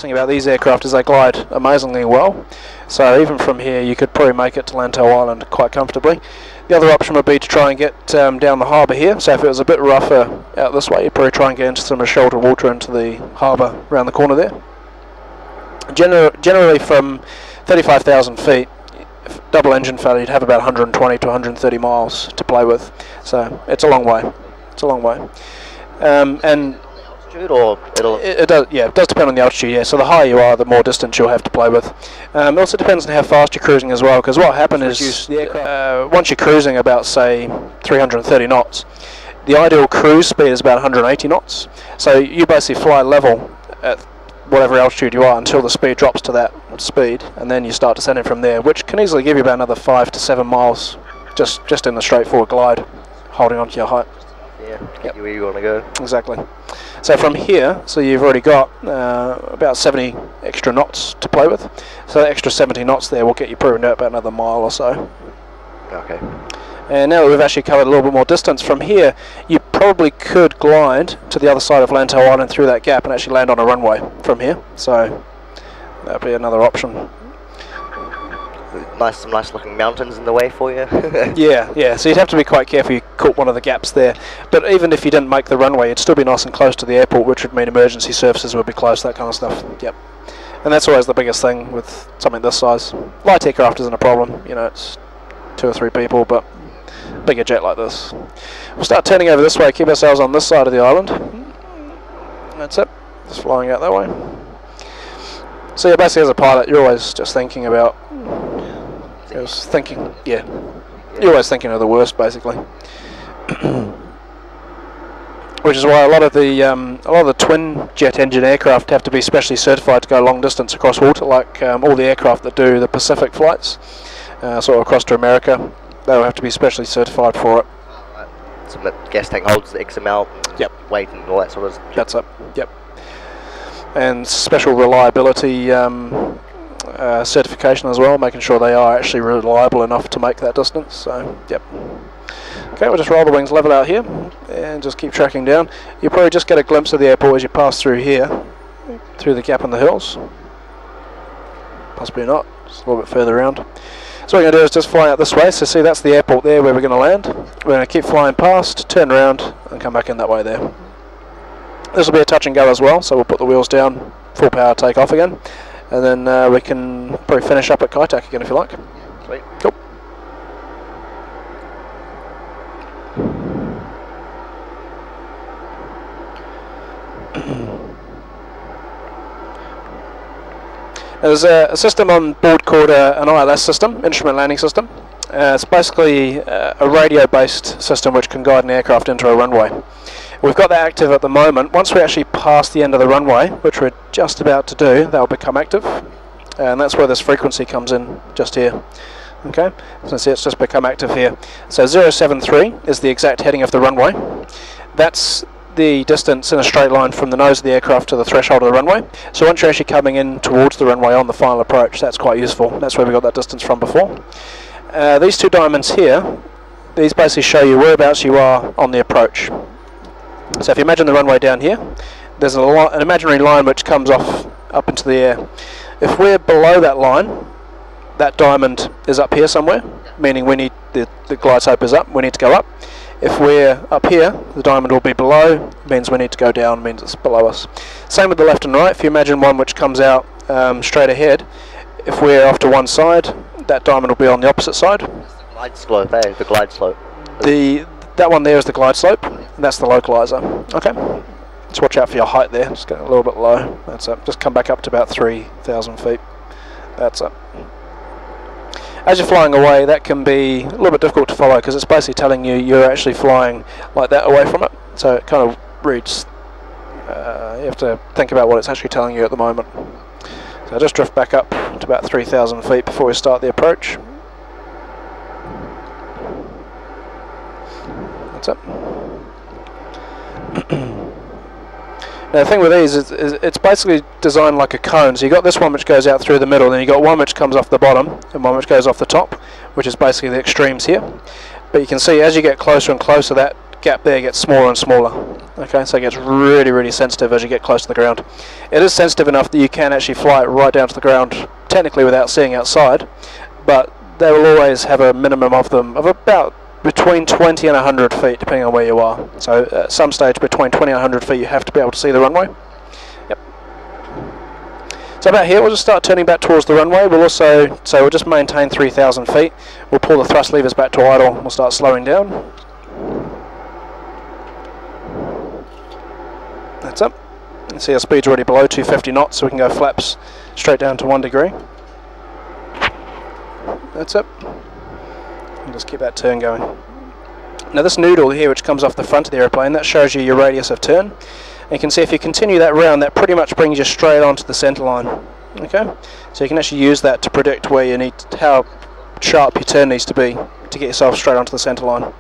nice thing about these aircraft is they glide amazingly well. So even from here you could probably make it to Lantau Island quite comfortably. The other option would be to try and get down the harbour here. So if it was a bit rougher out this way, you'd probably try and get into some sheltered water into the harbour around the corner there. Generally from 35,000 feet, double engine failure, you'd have about 120 to 130 miles to play with. So it's a long way. It's a long way. And or it does, yeah, it does depend on the altitude, yeah. So the higher you are, the more distance you'll have to play with. It also depends on how fast you're cruising as well, because what happens is once you're cruising about, say, 330 knots, the ideal cruise speed is about 180 knots. So you basically fly level at whatever altitude you are until the speed drops to that speed, and then you start descending from there, which can easily give you about another 5 to 7 miles just in the straightforward glide, holding on to your height. Yeah, to get you where you want to go. Exactly. So from here, so you've already got about 70 extra knots to play with. So that extra 70 knots there will get you proven out about another mile or so. Okay. And now that we've actually covered a little bit more distance from here, you probably could glide to the other side of Lantau Island through that gap and actually land on a runway from here. So that'd be another option. Some nice looking mountains in the way for you. yeah, so you'd have to be quite careful you caught one of the gaps there. But even if you didn't make the runway, it'd still be nice and close to the airport, which would mean emergency services would be close, that kind of stuff. Yep. And that's always the biggest thing with something this size. Light aircraft isn't a problem, you know, it's 2 or 3 people, but bigger jet like this. We'll start turning over this way, keep ourselves on this side of the island. That's it, just flying out that way. So yeah, basically as a pilot, you're always just thinking about, you're always thinking of the worst, basically. Which is why a lot of the twin jet engine aircraft have to be specially certified to go long distance across water, like all the aircraft that do the Pacific flights, sort of across to America. They'll have to be specially certified for it. So that gas tank holds the X amount, weight and all that sort of stuff. That's it, yep. And special reliability certification as well, making sure they are actually reliable enough to make that distance. So, yep. Okay, we'll just roll the wings level out here and just keep tracking down. You'll probably just get a glimpse of the airport as you pass through here, through the gap in the hills. Possibly not, just a little bit further around. So what we're going to do is just fly out this way. So see, that's the airport there where we're going to land. We're going to keep flying past, turn around and come back in that way there. This will be a touch and go as well, so we'll put the wheels down, full power, take off again, and then we can probably finish up at Kai Tak again if you like. Sweet. Cool. There's a system on board called an ILS system, Instrument Landing System. It's basically a radio-based system which can guide an aircraft into a runway. We've got that active at the moment. Once we actually pass the end of the runway, which we're just about to do, that'll become active. And that's where this frequency comes in, just here. Okay, so see, it's just become active here. So 073 is the exact heading of the runway. That's the distance in a straight line from the nose of the aircraft to the threshold of the runway. So once you're actually coming in towards the runway on the final approach, that's quite useful. That's where we got that distance from before. These 2 diamonds here, these basically show you whereabouts you are on the approach. So if you imagine the runway down here, there's an imaginary line which comes off up into the air. If we're below that line, that diamond is up here somewhere, meaning we need the glide slope is up, we need to go up. If we're up here, the diamond will be below, means we need to go down, means it's below us. Same with the left and right. If you imagine one which comes out straight ahead, if we're off to one side, that diamond will be on the opposite side. Glide slope, the glide slope. That one there is the glide slope, and that's the localizer. Okay, just watch out for your height there, just getting a little bit low. That's it. Just come back up to about 3,000 feet. That's it. As you're flying away, that can be a little bit difficult to follow because it's basically telling you you're actually flying like that away from it. So it kind of reads, you have to think about what it's actually telling you at the moment. So just drift back up to about 3,000 feet before we start the approach. That's it. Now the thing with these is it's basically designed like a cone. So you got this one which goes out through the middle, then you got one which comes off the bottom, and one which goes off the top, which is basically the extremes here. But you can see as you get closer and closer, that gap there gets smaller and smaller. Okay, so it gets really, really sensitive as you get close to the ground. It is sensitive enough that you can actually fly it right down to the ground, technically without seeing outside, but they will always have a minimum of them of about between 20 and 100 feet, depending on where you are. So at some stage between 20 and 100 feet, you have to be able to see the runway. Yep. So about here, we'll just start turning back towards the runway. We'll also, so we'll just maintain 3,000 feet. We'll pull the thrust levers back to idle. We'll start slowing down. That's up. You can see our speed's already below 250 knots, so we can go flaps straight down to 1 degree. That's up. And just keep that turn going. Now this noodle here, which comes off the front of the aeroplane, that shows you your radius of turn. And you can see if you continue that round, that pretty much brings you straight onto the centre line. Okay, so you can actually use that to predict where you need, how sharp your turn needs to be to get yourself straight onto the centre line.